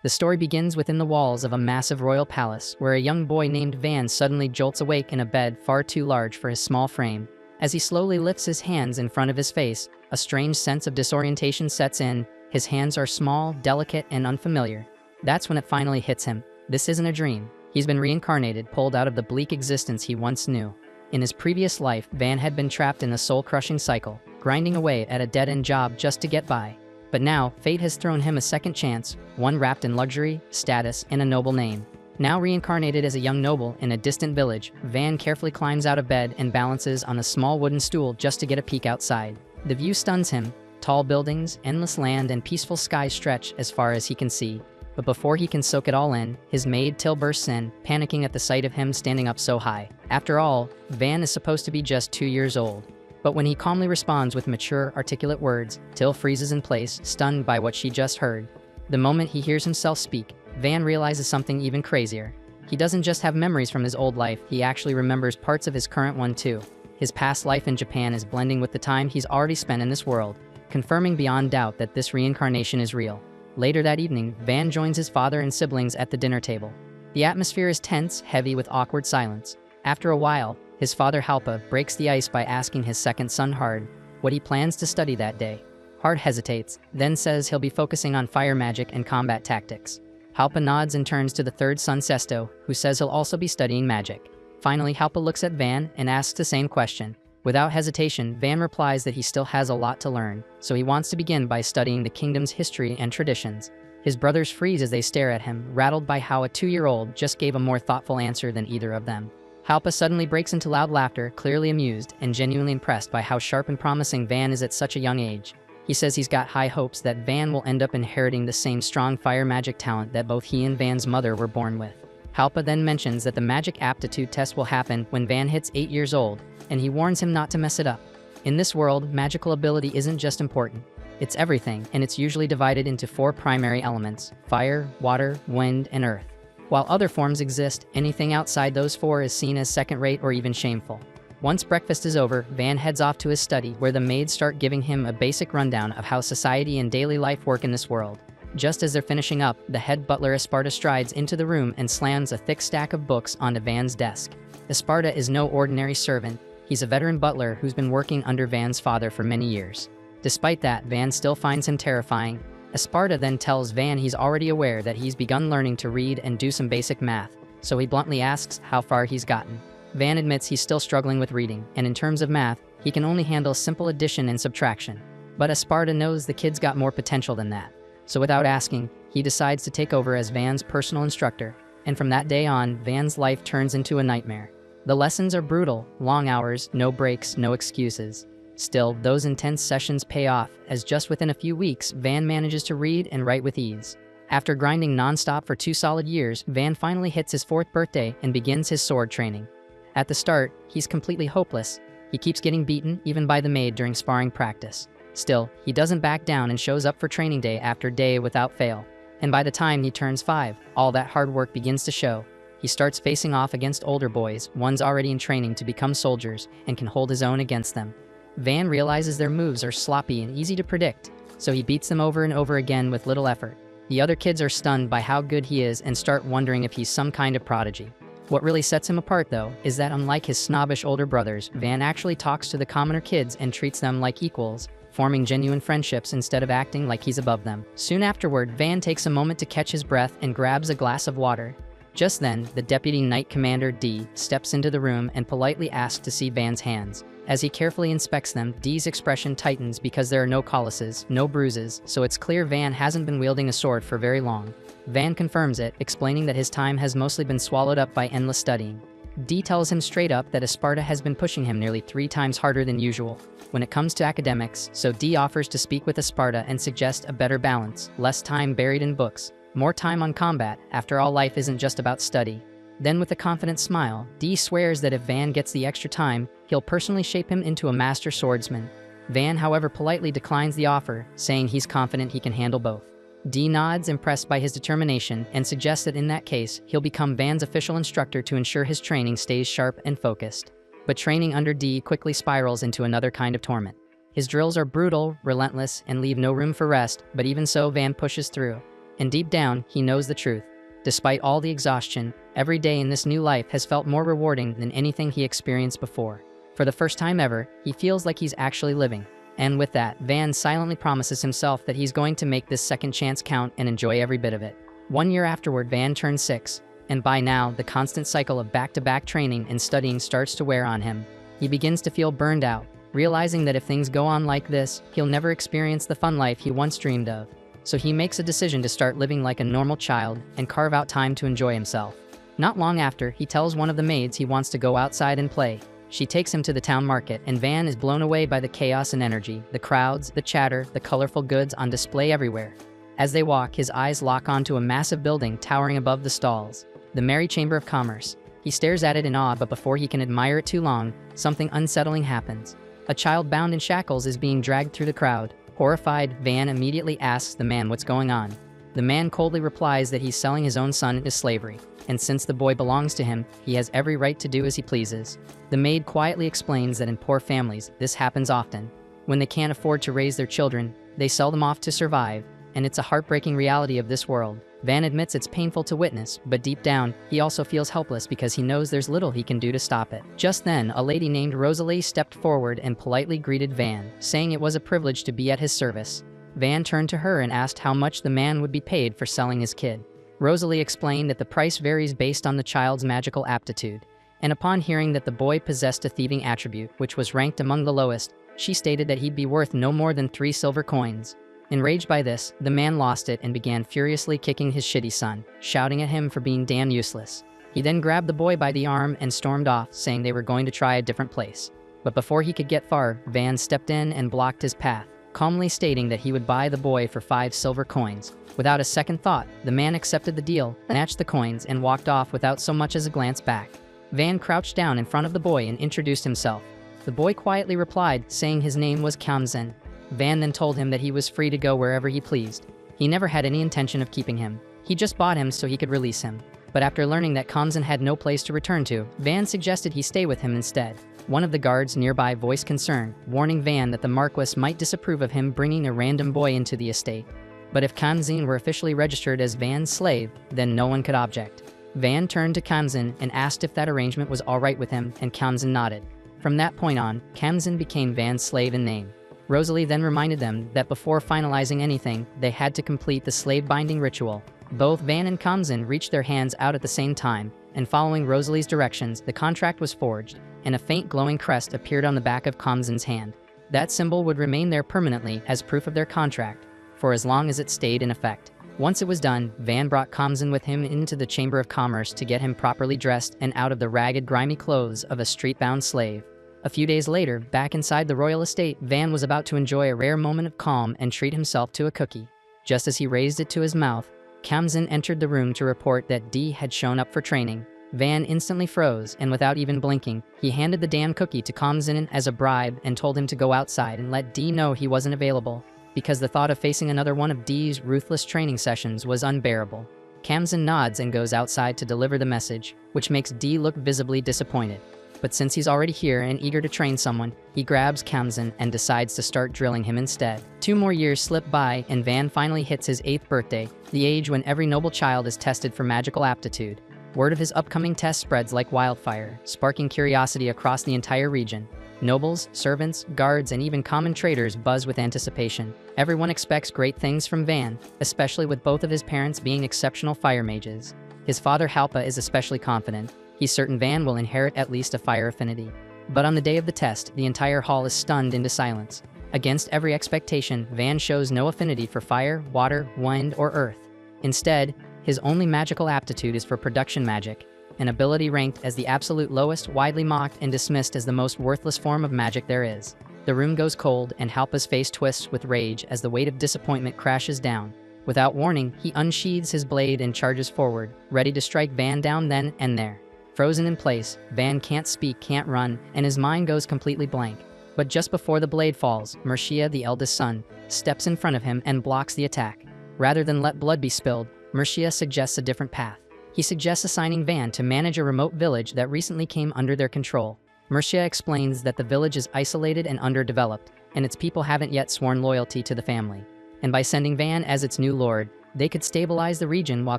The story begins within the walls of a massive royal palace where a young boy named Van suddenly jolts awake in a bed far too large for his small frame. As he slowly lifts his hands in front of his face, a strange sense of disorientation sets in. His hands are small, delicate, and unfamiliar. That's when it finally hits him. This isn't a dream. He's been reincarnated, pulled out of the bleak existence he once knew. In his previous life, Van had been trapped in a soul-crushing cycle, grinding away at a dead-end job just to get by. But now, fate has thrown him a second chance, one wrapped in luxury, status, and a noble name. Now reincarnated as a young noble in a distant village, Van carefully climbs out of bed and balances on a small wooden stool just to get a peek outside. The view stuns him. Tall buildings, endless land, and peaceful skies stretch as far as he can see. But before he can soak it all in, his maid Till bursts in, panicking at the sight of him standing up so high. After all, Van is supposed to be just 2 years old. But when he calmly responds with mature, articulate words, Till freezes in place, stunned by what she just heard. The moment he hears himself speak, Van realizes something even crazier. He doesn't just have memories from his old life, he actually remembers parts of his current one too. His past life in Japan is blending with the time he's already spent in this world, confirming beyond doubt that this reincarnation is real. Later that evening, Van joins his father and siblings at the dinner table. The atmosphere is tense, heavy with awkward silence. After a while, his father Halpa breaks the ice by asking his second son Hard what he plans to study that day. Hard hesitates, then says he'll be focusing on fire magic and combat tactics. Halpa nods and turns to the third son Sesto, who says he'll also be studying magic. Finally, Halpa looks at Van and asks the same question. Without hesitation, Van replies that he still has a lot to learn, so he wants to begin by studying the kingdom's history and traditions. His brothers freeze as they stare at him, rattled by how a 2-year-old just gave a more thoughtful answer than either of them. Halpa suddenly breaks into loud laughter, clearly amused and genuinely impressed by how sharp and promising Van is at such a young age. He says he's got high hopes that Van will end up inheriting the same strong fire magic talent that both he and Van's mother were born with. Halpa then mentions that the magic aptitude test will happen when Van hits 8 years old, and he warns him not to mess it up. In this world, magical ability isn't just important. It's everything, and it's usually divided into 4 primary elements: fire, water, wind, and earth. While other forms exist, anything outside those 4 is seen as second-rate or even shameful. Once breakfast is over, Van heads off to his study, where the maids start giving him a basic rundown of how society and daily life work in this world. Just as they're finishing up, the head butler Esparta strides into the room and slams a thick stack of books onto Van's desk. Esparta is no ordinary servant. He's a veteran butler who's been working under Van's father for many years. Despite that, Van still finds him terrifying. Esparta then tells Van he's already aware that he's begun learning to read and do some basic math, so he bluntly asks how far he's gotten. Van admits he's still struggling with reading, and in terms of math, he can only handle simple addition and subtraction. But Esparta knows the kid's got more potential than that. So without asking, he decides to take over as Van's personal instructor, and from that day on, Van's life turns into a nightmare. The lessons are brutal, long hours, no breaks, no excuses. Still, those intense sessions pay off, as just within a few weeks, Van manages to read and write with ease. After grinding non-stop for 2 solid years, Van finally hits his 4th birthday and begins his sword training. At the start, he's completely hopeless. He keeps getting beaten, even by the maid during sparring practice. Still, he doesn't back down and shows up for training day after day without fail. And by the time he turns 5, all that hard work begins to show. He starts facing off against older boys, ones already in training to become soldiers, and can hold his own against them. Van realizes their moves are sloppy and easy to predict, so he beats them over and over again with little effort. The other kids are stunned by how good he is and start wondering if he's some kind of prodigy. What really sets him apart, though, is that unlike his snobbish older brothers, Van actually talks to the commoner kids and treats them like equals, forming genuine friendships instead of acting like he's above them. Soon afterward, Van takes a moment to catch his breath and grabs a glass of water. Just then, the Deputy Knight Commander D steps into the room and politely asks to see Van's hands. As he carefully inspects them, D's expression tightens because there are no calluses, no bruises, so it's clear Van hasn't been wielding a sword for very long. Van confirms it, explaining that his time has mostly been swallowed up by endless studying. D tells him straight up that Esparta has been pushing him nearly 3 times harder than usual when it comes to academics, so D offers to speak with Esparta and suggest a better balance, less time buried in books, more time on combat. After all, life isn't just about study. Then with a confident smile, D swears that if Van gets the extra time, he'll personally shape him into a master swordsman. Van, however, politely declines the offer, saying he's confident he can handle both. D nods, impressed by his determination, and suggests that in that case, he'll become Van's official instructor to ensure his training stays sharp and focused. But training under D quickly spirals into another kind of torment. His drills are brutal, relentless, and leave no room for rest, but even so, Van pushes through. And deep down, he knows the truth. Despite all the exhaustion, every day in this new life has felt more rewarding than anything he experienced before. For the first time ever, he feels like he's actually living. And with that, Van silently promises himself that he's going to make this second chance count and enjoy every bit of it. 1 year afterward, Van turns 6, and by now, the constant cycle of back-to-back training and studying starts to wear on him. He begins to feel burned out, realizing that if things go on like this, he'll never experience the fun life he once dreamed of. So he makes a decision to start living like a normal child and carve out time to enjoy himself. Not long after, he tells one of the maids he wants to go outside and play. She takes him to the town market, and Van is blown away by the chaos and energy, the crowds, the chatter, the colorful goods on display everywhere. As they walk, his eyes lock onto a massive building towering above the stalls, the Merry Chamber of Commerce. He stares at it in awe, but before he can admire it too long, something unsettling happens. A child bound in shackles is being dragged through the crowd. Horrified, Van immediately asks the man what's going on. The man coldly replies that he's selling his own son into slavery, and since the boy belongs to him, he has every right to do as he pleases. The maid quietly explains that in poor families, this happens often. When they can't afford to raise their children, they sell them off to survive, and it's a heartbreaking reality of this world. Van admits it's painful to witness, but deep down, he also feels helpless because he knows there's little he can do to stop it. Just then, a lady named Rosalie stepped forward and politely greeted Van, saying it was a privilege to be at his service. Van turned to her and asked how much the man would be paid for selling his kid. Rosalie explained that the price varies based on the child's magical aptitude, and upon hearing that the boy possessed a thieving attribute, which was ranked among the lowest, she stated that he'd be worth no more than 3 silver coins. Enraged by this, the man lost it and began furiously kicking his shitty son, shouting at him for being damn useless. He then grabbed the boy by the arm and stormed off, saying they were going to try a different place. But before he could get far, Van stepped in and blocked his path, calmly stating that he would buy the boy for 5 silver coins. Without a second thought, the man accepted the deal, snatched the coins, and walked off without so much as a glance back. Van crouched down in front of the boy and introduced himself. The boy quietly replied, saying his name was Kamzen. Van then told him that he was free to go wherever he pleased. He never had any intention of keeping him. He just bought him so he could release him. But after learning that Kamzen had no place to return to, Van suggested he stay with him instead. One of the guards nearby voiced concern, warning Van that the Marquis might disapprove of him bringing a random boy into the estate. But if Kamzen were officially registered as Van's slave, then no one could object. Van turned to Kamzen and asked if that arrangement was alright with him, and Kamzen nodded. From that point on, Kamzen became Van's slave in name. Rosalie then reminded them that before finalizing anything, they had to complete the slave-binding ritual. Both Van and Kamzen reached their hands out at the same time, and following Rosalie's directions, the contract was forged, and a faint glowing crest appeared on the back of Kamzen's hand. That symbol would remain there permanently as proof of their contract, for as long as it stayed in effect. Once it was done, Van brought Kamzen with him into the Chamber of Commerce to get him properly dressed and out of the ragged, grimy clothes of a street-bound slave. A few days later, back inside the royal estate, Van was about to enjoy a rare moment of calm and treat himself to a cookie. Just as he raised it to his mouth, Kamzen entered the room to report that Dee had shown up for training. Van instantly froze, and without even blinking, he handed the damn cookie to Kamzen as a bribe and told him to go outside and let Dee know he wasn't available, because the thought of facing another one of Dee's ruthless training sessions was unbearable. Kamzen nods and goes outside to deliver the message, which makes Dee look visibly disappointed. But since he's already here and eager to train someone, he grabs Kamzen and decides to start drilling him instead. 2 more years slip by, and Van finally hits his 8th birthday, the age when every noble child is tested for magical aptitude. Word of his upcoming test spreads like wildfire, sparking curiosity across the entire region. Nobles, servants, guards, and even common traders buzz with anticipation. Everyone expects great things from Van, especially with both of his parents being exceptional fire mages. His father Halpa is especially confident. He's certain Van will inherit at least a fire affinity. But on the day of the test, the entire hall is stunned into silence. Against every expectation, Van shows no affinity for fire, water, wind, or earth. Instead, his only magical aptitude is for production magic, an ability ranked as the absolute lowest, widely mocked and dismissed as the most worthless form of magic there is. The room goes cold, and Halpa's face twists with rage as the weight of disappointment crashes down. Without warning, he unsheathes his blade and charges forward, ready to strike Van down then and there. Frozen in place, Van can't speak, can't run, and his mind goes completely blank. But just before the blade falls, Mercia, the eldest son, steps in front of him and blocks the attack. Rather than let blood be spilled, Mercia suggests a different path. He suggests assigning Van to manage a remote village that recently came under their control. Mercia explains that the village is isolated and underdeveloped, and its people haven't yet sworn loyalty to the family. And by sending Van as its new lord, They could stabilize the region while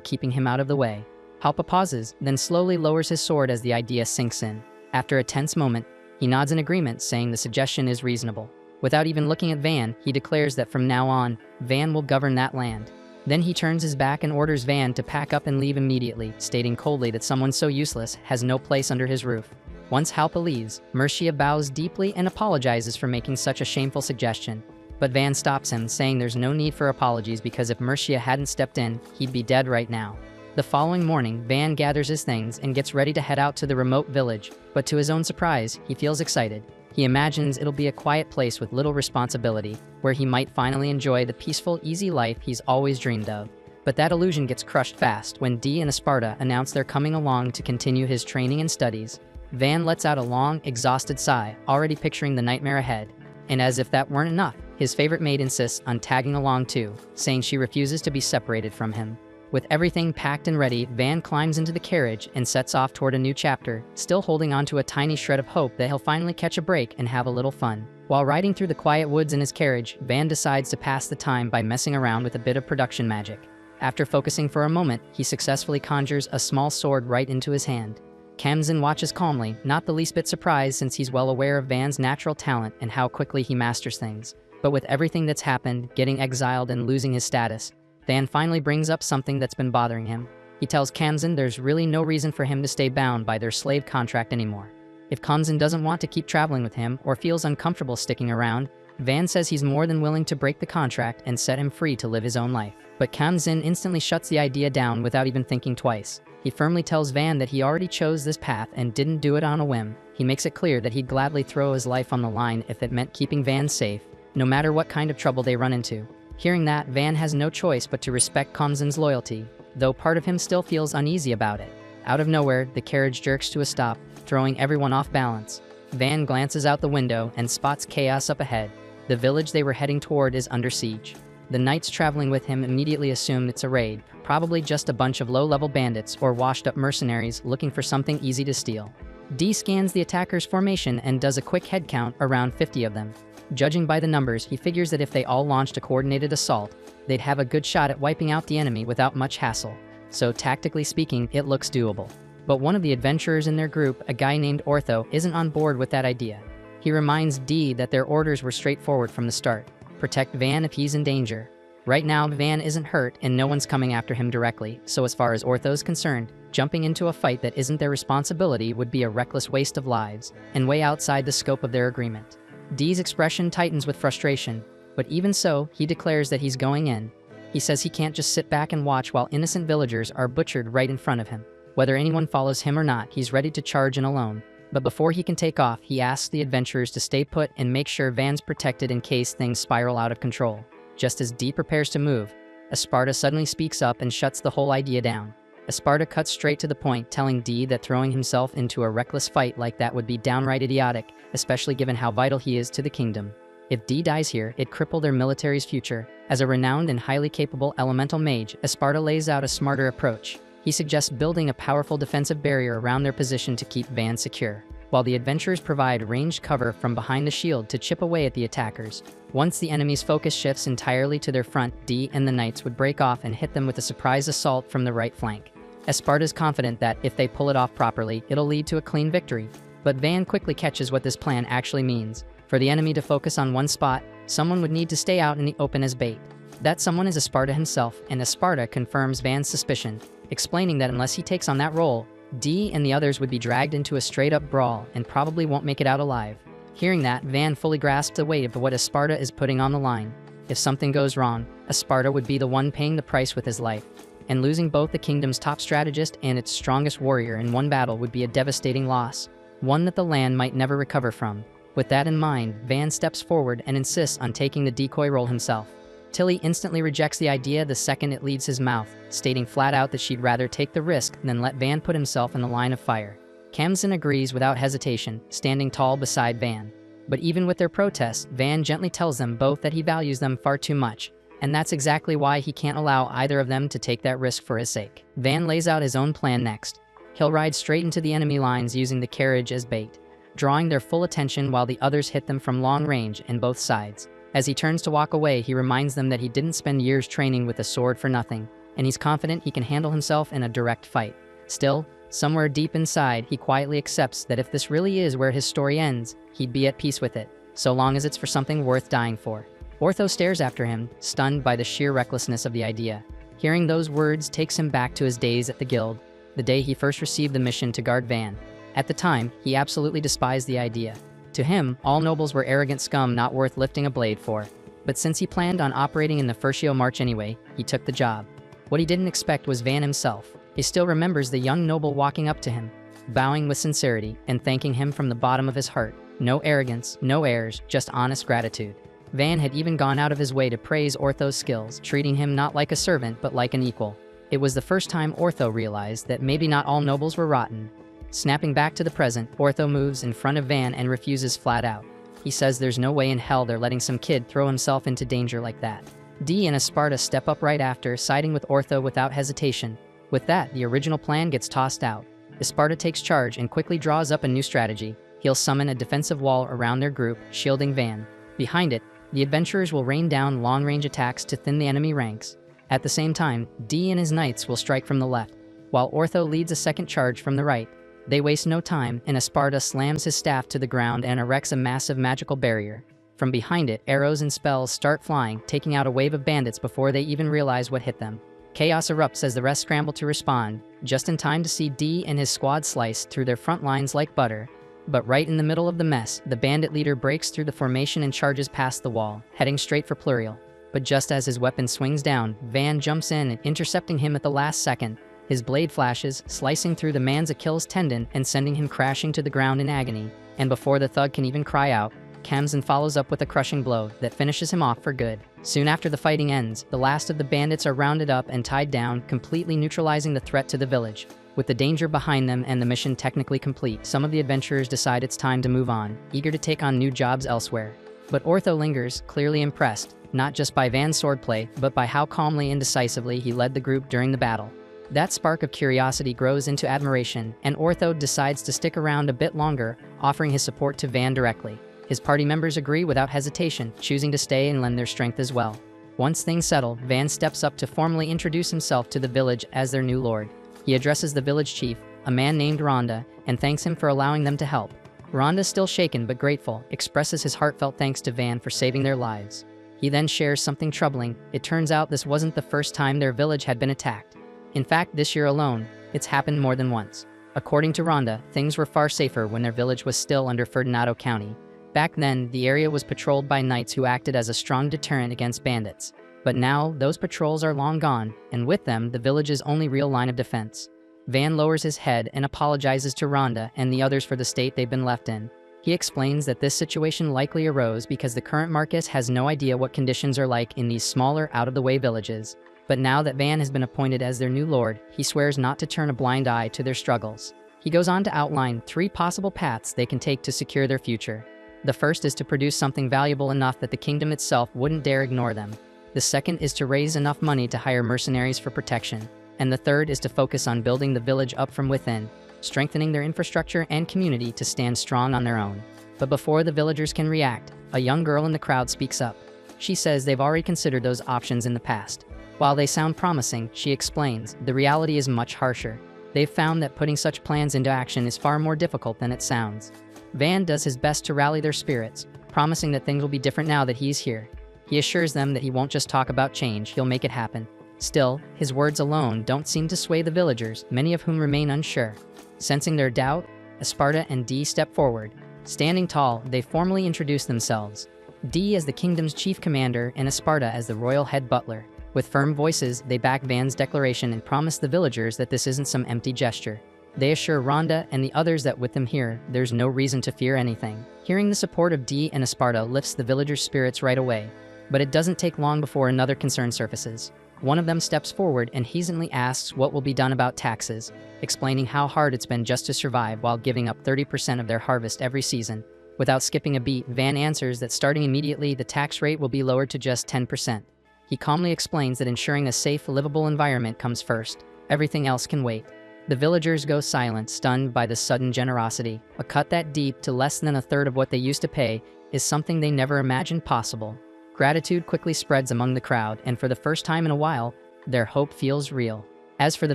keeping him out of the way. Halpa pauses, then slowly lowers his sword as the idea sinks in. After a tense moment, he nods in agreement, saying the suggestion is reasonable. Without even looking at Van, he declares that from now on, Van will govern that land. Then he turns his back and orders Van to pack up and leave immediately, stating coldly that someone so useless has no place under his roof. Once Halpa leaves, Mercia bows deeply and apologizes for making such a shameful suggestion. But Van stops him, saying there's no need for apologies because if Mercia hadn't stepped in, he'd be dead right now. The following morning, Van gathers his things and gets ready to head out to the remote village, but to his own surprise, he feels excited. He imagines it'll be a quiet place with little responsibility, where he might finally enjoy the peaceful, easy life he's always dreamed of. But that illusion gets crushed fast when Dee and Esparta announce they're coming along to continue his training and studies. Van lets out a long, exhausted sigh, already picturing the nightmare ahead. And as if that weren't enough, his favorite maid insists on tagging along too, saying she refuses to be separated from him. With everything packed and ready, Van climbs into the carriage and sets off toward a new chapter, still holding on to a tiny shred of hope that he'll finally catch a break and have a little fun. While riding through the quiet woods in his carriage, Van decides to pass the time by messing around with a bit of production magic. After focusing for a moment, he successfully conjures a small sword right into his hand. Kamzin watches calmly, not the least bit surprised since he's well aware of Van's natural talent and how quickly he masters things. But with everything that's happened, getting exiled and losing his status, Van finally brings up something that's been bothering him. He tells Kamzin there's really no reason for him to stay bound by their slave contract anymore. If Kamzin doesn't want to keep traveling with him or feels uncomfortable sticking around, Van says he's more than willing to break the contract and set him free to live his own life. But Kamzin instantly shuts the idea down without even thinking twice. He firmly tells Van that he already chose this path and didn't do it on a whim. He makes it clear that he'd gladly throw his life on the line if it meant keeping Van safe, no matter what kind of trouble they run into. Hearing that, Van has no choice but to respect Kamzin's loyalty, though part of him still feels uneasy about it. Out of nowhere, the carriage jerks to a stop, throwing everyone off balance. Van glances out the window and spots chaos up ahead. The village they were heading toward is under siege. The knights traveling with him immediately assume it's a raid, probably just a bunch of low-level bandits or washed-up mercenaries looking for something easy to steal. Dee scans the attackers' formation and does a quick head count, around 50 of them. Judging by the numbers, he figures that if they all launched a coordinated assault, they'd have a good shot at wiping out the enemy without much hassle. So tactically speaking, it looks doable. But one of the adventurers in their group, a guy named Ortho, isn't on board with that idea. He reminds Dee that their orders were straightforward from the start. Protect Van if he's in danger. Right now, Van isn't hurt and no one's coming after him directly, so as far as Ortho's concerned, jumping into a fight that isn't their responsibility would be a reckless waste of lives, and way outside the scope of their agreement. Dee's expression tightens with frustration, but even so, he declares that he's going in. He says he can't just sit back and watch while innocent villagers are butchered right in front of him. Whether anyone follows him or not, he's ready to charge in alone. But before he can take off, he asks the adventurers to stay put and make sure Van's protected in case things spiral out of control. Just as Dee prepares to move, Esparta suddenly speaks up and shuts the whole idea down. Esparta cuts straight to the point, telling Dee that throwing himself into a reckless fight like that would be downright idiotic, especially given how vital he is to the kingdom. If Dee dies here, it'd cripple their military's future. As a renowned and highly capable elemental mage, Esparta lays out a smarter approach. He suggests building a powerful defensive barrier around their position to keep Van secure, while the adventurers provide ranged cover from behind the shield to chip away at the attackers. Once the enemy's focus shifts entirely to their front, Dee and the knights would break off and hit them with a surprise assault from the right flank. Esparta's confident that, if they pull it off properly, it'll lead to a clean victory. But Van quickly catches what this plan actually means. For the enemy to focus on one spot, someone would need to stay out in the open as bait. That someone is Esparta himself, and Esparta confirms Van's suspicion, explaining that unless he takes on that role, Dee and the others would be dragged into a straight-up brawl and probably won't make it out alive. Hearing that, Van fully grasps the weight of what Esparta is putting on the line. If something goes wrong, Esparta would be the one paying the price with his life, and losing both the kingdom's top strategist and its strongest warrior in one battle would be a devastating loss, one that the land might never recover from. With that in mind, Van steps forward and insists on taking the decoy role himself. Tilly instantly rejects the idea the second it leaves his mouth, stating flat out that she'd rather take the risk than let Van put himself in the line of fire. Kamzin agrees without hesitation, standing tall beside Van. But even with their protests, Van gently tells them both that he values them far too much, and that's exactly why he can't allow either of them to take that risk for his sake. Van lays out his own plan next. He'll ride straight into the enemy lines using the carriage as bait, drawing their full attention while the others hit them from long range in both sides. As he turns to walk away, he reminds them that he didn't spend years training with a sword for nothing, and he's confident he can handle himself in a direct fight. Still, somewhere deep inside, he quietly accepts that if this really is where his story ends, he'd be at peace with it, so long as it's for something worth dying for. Ortho stares after him, stunned by the sheer recklessness of the idea. Hearing those words takes him back to his days at the guild, the day he first received the mission to guard Van. At the time, he absolutely despised the idea. To him, all nobles were arrogant scum not worth lifting a blade for. But since he planned on operating in the Firstio March anyway, he took the job. What he didn't expect was Van himself. He still remembers the young noble walking up to him, bowing with sincerity, and thanking him from the bottom of his heart. No arrogance, no airs, just honest gratitude. Van had even gone out of his way to praise Ortho's skills, treating him not like a servant but like an equal. It was the first time Ortho realized that maybe not all nobles were rotten. Snapping back to the present, Ortho moves in front of Van and refuses flat out. He says there's no way in hell they're letting some kid throw himself into danger like that. Dee and Esparta step up right after, siding with Ortho without hesitation. With that, the original plan gets tossed out. Esparta takes charge and quickly draws up a new strategy. He'll summon a defensive wall around their group, shielding Van. Behind it, the adventurers will rain down long-range attacks to thin the enemy ranks. At the same time, Dee and his knights will strike from the left, while Ortho leads a second charge from the right. They waste no time, and Esparta slams his staff to the ground and erects a massive magical barrier. From behind it, arrows and spells start flying, taking out a wave of bandits before they even realize what hit them. Chaos erupts as the rest scramble to respond, just in time to see Dee and his squad slice through their front lines like butter. But right in the middle of the mess, the bandit leader breaks through the formation and charges past the wall, heading straight for Pluriel. But just as his weapon swings down, Van jumps in, intercepting him at the last second. His blade flashes, slicing through the man's Achilles tendon and sending him crashing to the ground in agony. And before the thug can even cry out, Kamzan follows up with a crushing blow that finishes him off for good. Soon after the fighting ends, the last of the bandits are rounded up and tied down, completely neutralizing the threat to the village. With the danger behind them and the mission technically complete, some of the adventurers decide it's time to move on, eager to take on new jobs elsewhere. But Ortho lingers, clearly impressed, not just by Van's swordplay, but by how calmly and decisively he led the group during the battle. That spark of curiosity grows into admiration, and Ortho decides to stick around a bit longer, offering his support to Van directly. His party members agree without hesitation, choosing to stay and lend their strength as well. Once things settle, Van steps up to formally introduce himself to the village as their new lord. He addresses the village chief, a man named Rhonda, and thanks him for allowing them to help. Rhonda, still shaken but grateful, expresses his heartfelt thanks to Van for saving their lives. He then shares something troubling. It turns out this wasn't the first time their village had been attacked. In fact, this year alone, it's happened more than once. According to Rhonda, things were far safer when their village was still under Ferdinando County. Back then, the area was patrolled by knights who acted as a strong deterrent against bandits. But now, those patrols are long gone, and with them, the village's only real line of defense. Van lowers his head and apologizes to Rhonda and the others for the state they've been left in. He explains that this situation likely arose because the current Marcus has no idea what conditions are like in these smaller, out-of-the-way villages. But now that Van has been appointed as their new lord, he swears not to turn a blind eye to their struggles. He goes on to outline 3 possible paths they can take to secure their future. The first is to produce something valuable enough that the kingdom itself wouldn't dare ignore them. The second is to raise enough money to hire mercenaries for protection. And the third is to focus on building the village up from within, strengthening their infrastructure and community to stand strong on their own. But before the villagers can react, a young girl in the crowd speaks up. She says they've already considered those options in the past. While they sound promising, she explains, the reality is much harsher. They've found that putting such plans into action is far more difficult than it sounds. Van does his best to rally their spirits, promising that things will be different now that he's here. He assures them that he won't just talk about change, he'll make it happen. Still, his words alone don't seem to sway the villagers, many of whom remain unsure. Sensing their doubt, Esparta and Dee step forward. Standing tall, they formally introduce themselves. Dee as the kingdom's chief commander and Esparta as the royal head butler. With firm voices, they back Van's declaration and promise the villagers that this isn't some empty gesture. They assure Rhonda and the others that with them here, there's no reason to fear anything. Hearing the support of Dee and Esparta lifts the villagers' spirits right away. But it doesn't take long before another concern surfaces. One of them steps forward and hesitantly asks what will be done about taxes, explaining how hard it's been just to survive while giving up 30% of their harvest every season. Without skipping a beat, Van answers that starting immediately, the tax rate will be lowered to just 10%. He calmly explains that ensuring a safe, livable environment comes first. Everything else can wait. The villagers go silent, stunned by the sudden generosity. A cut that deep to less than a third of what they used to pay is something they never imagined possible. Gratitude quickly spreads among the crowd, and for the first time in a while, their hope feels real. As for the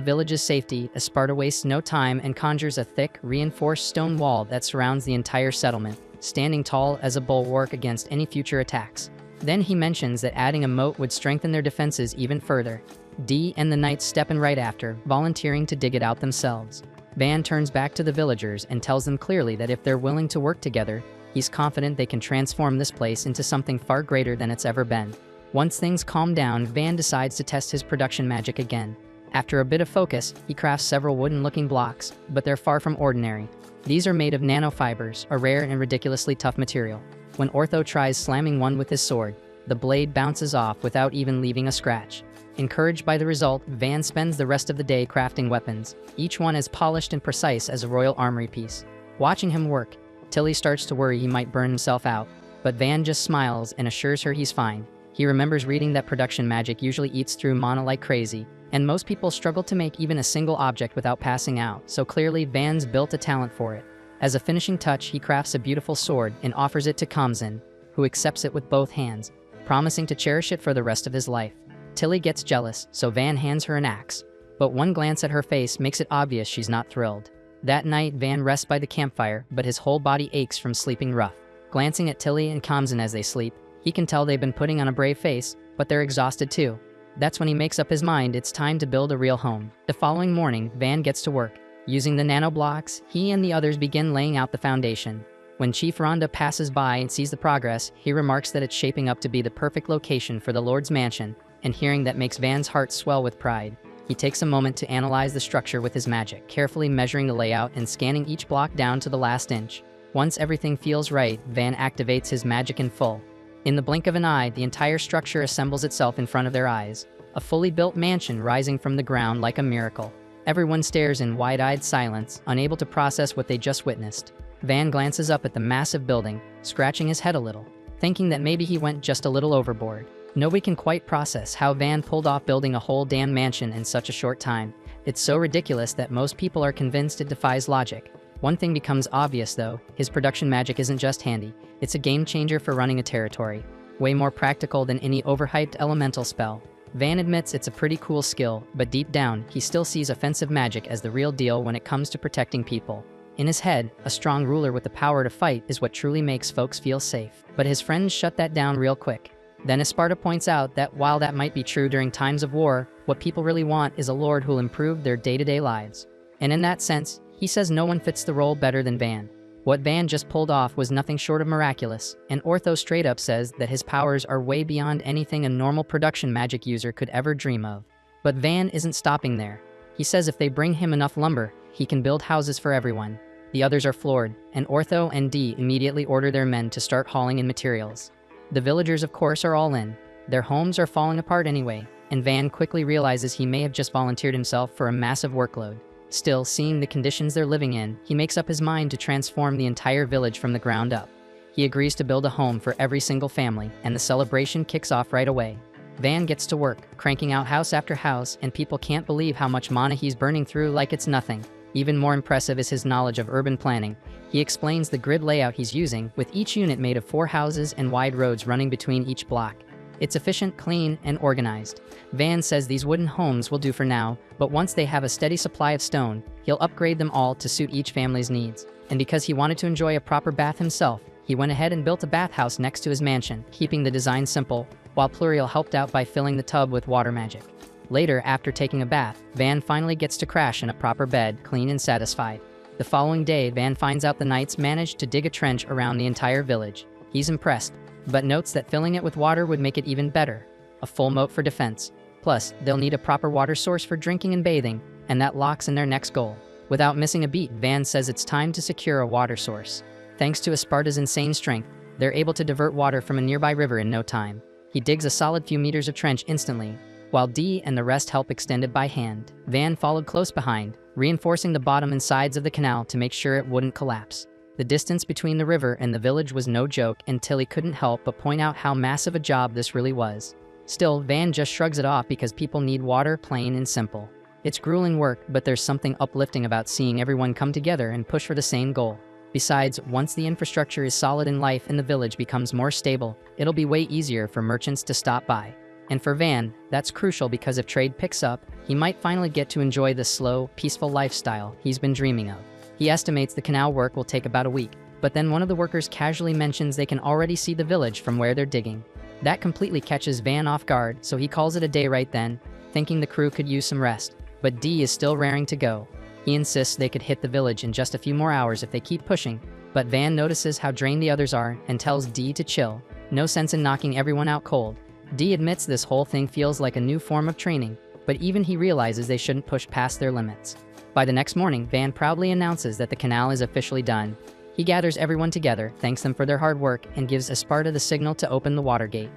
village's safety, Esparta wastes no time and conjures a thick, reinforced stone wall that surrounds the entire settlement, standing tall as a bulwark against any future attacks. Then he mentions that adding a moat would strengthen their defenses even further. Dee and the knights step in right after, volunteering to dig it out themselves. Van turns back to the villagers and tells them clearly that if they're willing to work together, he's confident they can transform this place into something far greater than it's ever been. Once things calm down, Van decides to test his production magic again. After a bit of focus, he crafts several wooden-looking blocks, but they're far from ordinary. These are made of nanofibers, a rare and ridiculously tough material. When Ortho tries slamming one with his sword, the blade bounces off without even leaving a scratch. Encouraged by the result, Van spends the rest of the day crafting weapons, each one as polished and precise as a royal armory piece. Watching him work, Tilly starts to worry he might burn himself out, but Van just smiles and assures her he's fine. He remembers reading that production magic usually eats through mana like crazy, and most people struggle to make even a single object without passing out, so clearly Van's built a talent for it. As a finishing touch, he crafts a beautiful sword and offers it to Kamzin, who accepts it with both hands, promising to cherish it for the rest of his life. Tilly gets jealous, so Van hands her an axe, but one glance at her face makes it obvious she's not thrilled. That night, Van rests by the campfire, but his whole body aches from sleeping rough. Glancing at Tilly and Kamzin as they sleep, he can tell they've been putting on a brave face, but they're exhausted too. That's when he makes up his mind it's time to build a real home. The following morning, Van gets to work. Using the nanoblocks, he and the others begin laying out the foundation. When Chief Rhonda passes by and sees the progress, he remarks that it's shaping up to be the perfect location for the Lord's mansion, and hearing that makes Van's heart swell with pride. He takes a moment to analyze the structure with his magic, carefully measuring the layout and scanning each block down to the last inch. Once everything feels right, Van activates his magic in full. In the blink of an eye, the entire structure assembles itself in front of their eyes, a fully built mansion rising from the ground like a miracle. Everyone stares in wide-eyed silence, unable to process what they just witnessed. Van glances up at the massive building, scratching his head a little, thinking that maybe he went just a little overboard. Nobody can quite process how Van pulled off building a whole damn mansion in such a short time. It's so ridiculous that most people are convinced it defies logic. One thing becomes obvious though, his production magic isn't just handy, it's a game changer for running a territory. Way more practical than any overhyped elemental spell. Van admits it's a pretty cool skill, but deep down, he still sees offensive magic as the real deal when it comes to protecting people. In his head, a strong ruler with the power to fight is what truly makes folks feel safe. But his friends shut that down real quick. Then Esparta points out that while that might be true during times of war, what people really want is a lord who'll improve their day-to-day lives. And in that sense, he says no one fits the role better than Van. What Van just pulled off was nothing short of miraculous, and Ortho straight up says that his powers are way beyond anything a normal production magic user could ever dream of. But Van isn't stopping there. He says if they bring him enough lumber, he can build houses for everyone. The others are floored, and Ortho and Dee immediately order their men to start hauling in materials. The villagers, of course, are all in. Their homes are falling apart anyway, and Van quickly realizes he may have just volunteered himself for a massive workload. Still, seeing the conditions they're living in, he makes up his mind to transform the entire village from the ground up. He agrees to build a home for every single family, and the celebration kicks off right away. Van gets to work, cranking out house after house, and people can't believe how much mana he's burning through like it's nothing. Even more impressive is his knowledge of urban planning. He explains the grid layout he's using, with each unit made of 4 houses and wide roads running between each block. It's efficient, clean, and organized. Van says these wooden homes will do for now, but once they have a steady supply of stone, he'll upgrade them all to suit each family's needs. And because he wanted to enjoy a proper bath himself, he went ahead and built a bathhouse next to his mansion, keeping the design simple, while Pluriel helped out by filling the tub with water magic. Later, after taking a bath, Van finally gets to crash in a proper bed, clean and satisfied. The following day, Van finds out the knights managed to dig a trench around the entire village. He's impressed, but notes that filling it with water would make it even better. A full moat for defense. Plus, they'll need a proper water source for drinking and bathing, and that locks in their next goal. Without missing a beat, Van says it's time to secure a water source. Thanks to Esparta's insane strength, they're able to divert water from a nearby river in no time. He digs a solid few meters of trench instantly, while Dee and the rest help extend it by hand. Van followed close behind, reinforcing the bottom and sides of the canal to make sure it wouldn't collapse. The distance between the river and the village was no joke, and Tilly couldn't help but point out how massive a job this really was. Still, Van just shrugs it off because people need water, plain and simple. It's grueling work, but there's something uplifting about seeing everyone come together and push for the same goal. Besides, once the infrastructure is solid and life in the village becomes more stable, it'll be way easier for merchants to stop by. And for Van, that's crucial because if trade picks up, he might finally get to enjoy the slow, peaceful lifestyle he's been dreaming of. He estimates the canal work will take about a week, but then one of the workers casually mentions they can already see the village from where they're digging. That completely catches Van off guard, so he calls it a day right then, thinking the crew could use some rest. But Dee is still raring to go. He insists they could hit the village in just a few more hours if they keep pushing, but Van notices how drained the others are and tells Dee to chill. No sense in knocking everyone out cold. Dee admits this whole thing feels like a new form of training, but even he realizes they shouldn't push past their limits. By the next morning, Van proudly announces that the canal is officially done. He gathers everyone together, thanks them for their hard work, and gives Esparta the signal to open the water gate.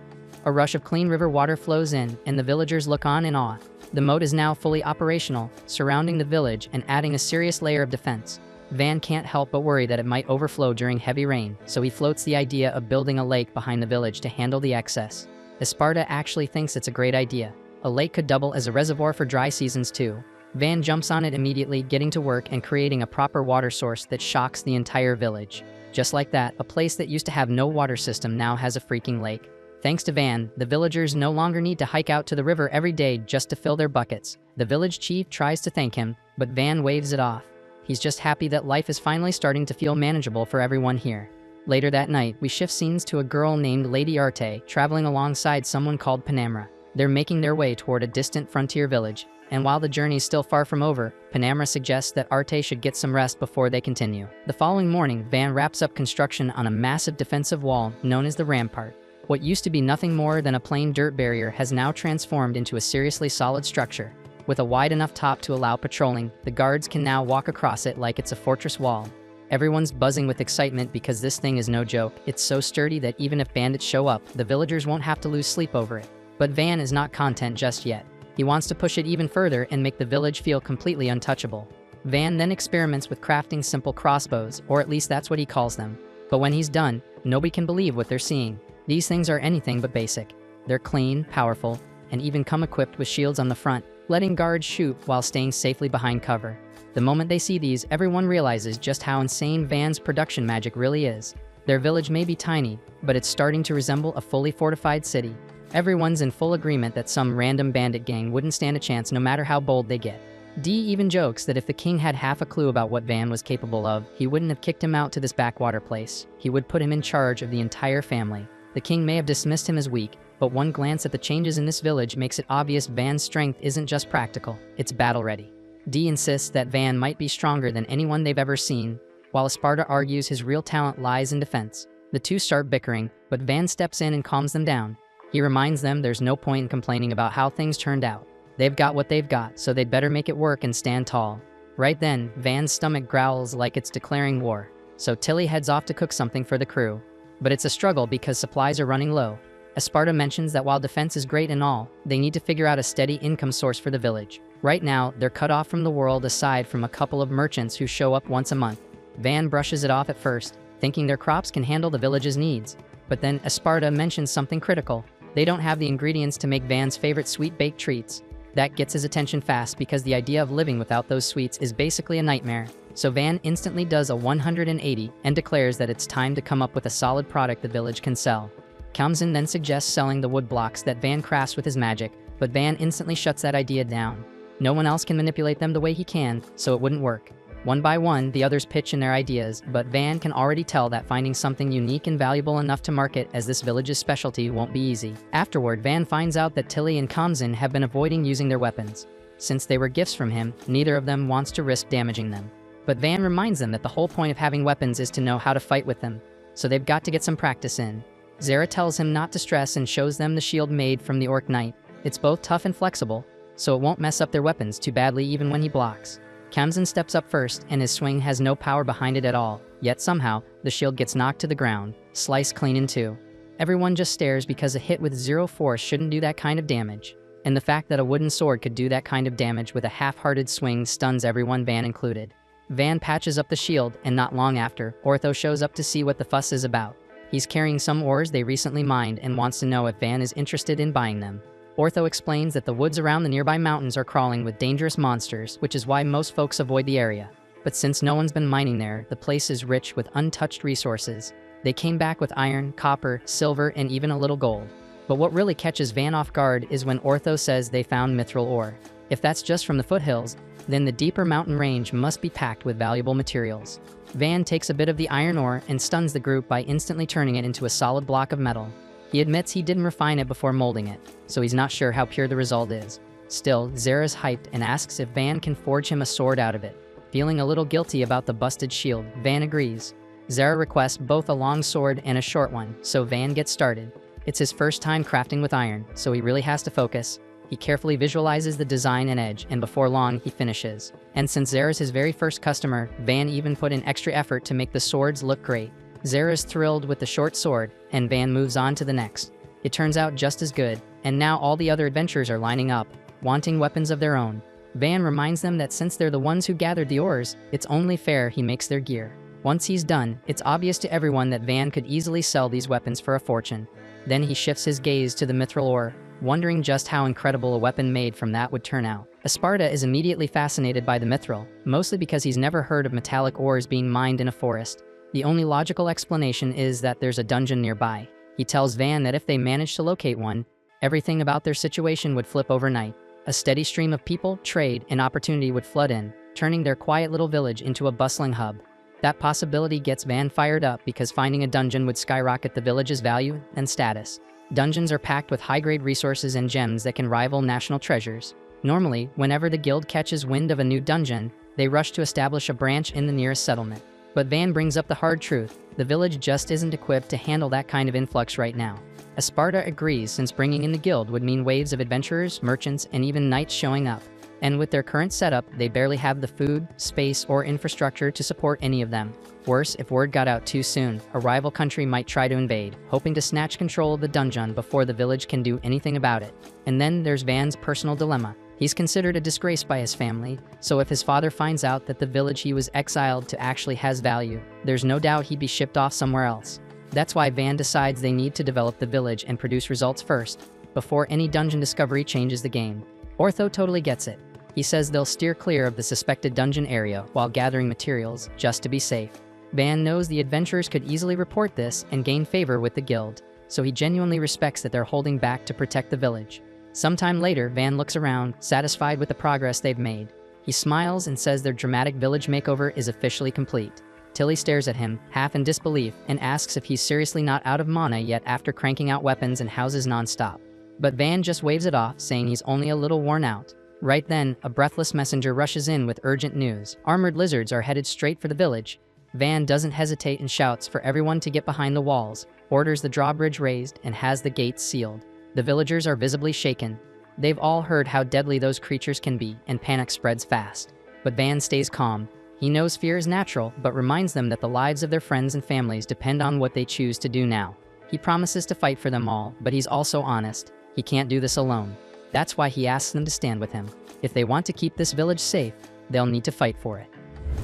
A rush of clean river water flows in, and the villagers look on in awe. The moat is now fully operational, surrounding the village and adding a serious layer of defense. Van can't help but worry that it might overflow during heavy rain, so he floats the idea of building a lake behind the village to handle the excess. Esparta actually thinks it's a great idea. A lake could double as a reservoir for dry seasons too. Van jumps on it immediately, getting to work and creating a proper water source that shocks the entire village. Just like that, a place that used to have no water system now has a freaking lake. Thanks to Van, the villagers no longer need to hike out to the river every day just to fill their buckets. The village chief tries to thank him, but Van waves it off. He's just happy that life is finally starting to feel manageable for everyone here. Later that night, we shift scenes to a girl named Lady Arte traveling alongside someone called Panamra. They're making their way toward a distant frontier village, and while the journey's still far from over, Panamra suggests that Arte should get some rest before they continue. The following morning, Van wraps up construction on a massive defensive wall known as the Rampart. What used to be nothing more than a plain dirt barrier has now transformed into a seriously solid structure. With a wide enough top to allow patrolling, the guards can now walk across it like it's a fortress wall. Everyone's buzzing with excitement because this thing is no joke. It's so sturdy that even if bandits show up, the villagers won't have to lose sleep over it. But Van is not content just yet. He wants to push it even further and make the village feel completely untouchable. Van then experiments with crafting simple crossbows, or at least that's what he calls them. But when he's done, nobody can believe what they're seeing. These things are anything but basic. They're clean, powerful, and even come equipped with shields on the front, letting guards shoot while staying safely behind cover. The moment they see these, everyone realizes just how insane Van's production magic really is. Their village may be tiny, but it's starting to resemble a fully fortified city. Everyone's in full agreement that some random bandit gang wouldn't stand a chance no matter how bold they get. Dee even jokes that if the king had half a clue about what Van was capable of, he wouldn't have kicked him out to this backwater place. He would put him in charge of the entire family. The king may have dismissed him as weak, but one glance at the changes in this village makes it obvious Van's strength isn't just practical, it's battle-ready. Dee insists that Van might be stronger than anyone they've ever seen, while Esparta argues his real talent lies in defense. The two start bickering, but Van steps in and calms them down. He reminds them there's no point in complaining about how things turned out. They've got what they've got, so they'd better make it work and stand tall. Right then, Van's stomach growls like it's declaring war, so Tilly heads off to cook something for the crew. But it's a struggle because supplies are running low. Esparta mentions that while defense is great and all, they need to figure out a steady income source for the village. Right now, they're cut off from the world aside from a couple of merchants who show up once a month. Van brushes it off at first, thinking their crops can handle the village's needs. But then Esparta mentions something critical. They don't have the ingredients to make Van's favorite sweet-baked treats. That gets his attention fast because the idea of living without those sweets is basically a nightmare. So Van instantly does a 180 and declares that it's time to come up with a solid product the village can sell. Kamzin then suggests selling the wood blocks that Van crafts with his magic, but Van instantly shuts that idea down. No one else can manipulate them the way he can, so it wouldn't work. One by one, the others pitch in their ideas, but Van can already tell that finding something unique and valuable enough to market as this village's specialty won't be easy. Afterward, Van finds out that Tilly and Kamzin have been avoiding using their weapons. Since they were gifts from him, neither of them wants to risk damaging them. But Van reminds them that the whole point of having weapons is to know how to fight with them, so they've got to get some practice in. Zara tells him not to stress and shows them the shield made from the Orc Knight. It's both tough and flexible, so it won't mess up their weapons too badly even when he blocks. Kamzin steps up first, and his swing has no power behind it at all, yet somehow, the shield gets knocked to the ground, sliced clean in two. Everyone just stares because a hit with zero force shouldn't do that kind of damage. And the fact that a wooden sword could do that kind of damage with a half-hearted swing stuns everyone, Van included. Van patches up the shield, and not long after, Ortho shows up to see what the fuss is about. He's carrying some ores they recently mined and wants to know if Van is interested in buying them. Ortho explains that the woods around the nearby mountains are crawling with dangerous monsters, which is why most folks avoid the area. But since no one's been mining there, the place is rich with untouched resources. They came back with iron, copper, silver, and even a little gold. But what really catches Van off guard is when Ortho says they found mithril ore. If that's just from the foothills, then the deeper mountain range must be packed with valuable materials. Van takes a bit of the iron ore and stuns the group by instantly turning it into a solid block of metal. He admits he didn't refine it before molding it, so he's not sure how pure the result is. Still, Zera's hyped and asks if Van can forge him a sword out of it. Feeling a little guilty about the busted shield, Van agrees. Zera requests both a long sword and a short one, so Van gets started. It's his first time crafting with iron, so he really has to focus. He carefully visualizes the design and edge, and before long, he finishes. And since Zera's his very first customer, Van even put in extra effort to make the swords look great. Zera's thrilled with the short sword, and Van moves on to the next. It turns out just as good, and now all the other adventurers are lining up, wanting weapons of their own. Van reminds them that since they're the ones who gathered the ores, it's only fair he makes their gear. Once he's done, it's obvious to everyone that Van could easily sell these weapons for a fortune. Then he shifts his gaze to the mithril ore, wondering just how incredible a weapon made from that would turn out. Esparta is immediately fascinated by the mithril, mostly because he's never heard of metallic ores being mined in a forest. The only logical explanation is that there's a dungeon nearby. He tells Van that if they manage to locate one, everything about their situation would flip overnight. A steady stream of people, trade, and opportunity would flood in, turning their quiet little village into a bustling hub. That possibility gets Van fired up because finding a dungeon would skyrocket the village's value and status. Dungeons are packed with high-grade resources and gems that can rival national treasures. Normally, whenever the guild catches wind of a new dungeon, they rush to establish a branch in the nearest settlement. But Van brings up the hard truth: the village just isn't equipped to handle that kind of influx right now. Esparta agrees, since bringing in the guild would mean waves of adventurers, merchants, and even knights showing up. And with their current setup, they barely have the food, space, or infrastructure to support any of them. Worse, if word got out too soon, a rival country might try to invade, hoping to snatch control of the dungeon before the village can do anything about it. And then there's Van's personal dilemma. He's considered a disgrace by his family, so if his father finds out that the village he was exiled to actually has value, there's no doubt he'd be shipped off somewhere else. That's why Van decides they need to develop the village and produce results first, before any dungeon discovery changes the game. Ortho totally gets it. He says they'll steer clear of the suspected dungeon area while gathering materials, just to be safe. Van knows the adventurers could easily report this and gain favor with the guild, so he genuinely respects that they're holding back to protect the village. Sometime later, Van looks around, satisfied with the progress they've made. He smiles and says their dramatic village makeover is officially complete. Tilly stares at him, half in disbelief, and asks if he's seriously not out of mana yet after cranking out weapons and houses non-stop. But Van just waves it off, saying he's only a little worn out. Right then, a breathless messenger rushes in with urgent news. Armored lizards are headed straight for the village. Van doesn't hesitate and shouts for everyone to get behind the walls, orders the drawbridge raised, and has the gates sealed. The villagers are visibly shaken. They've all heard how deadly those creatures can be, and panic spreads fast. But Van stays calm. He knows fear is natural, but reminds them that the lives of their friends and families depend on what they choose to do now. He promises to fight for them all, but he's also honest. He can't do this alone. That's why he asks them to stand with him. If they want to keep this village safe, they'll need to fight for it.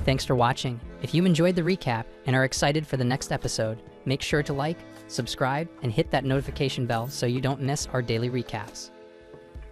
Thanks for watching. If you enjoyed the recap and are excited for the next episode, make sure to like, subscribe, and hit that notification bell so you don't miss our daily recaps.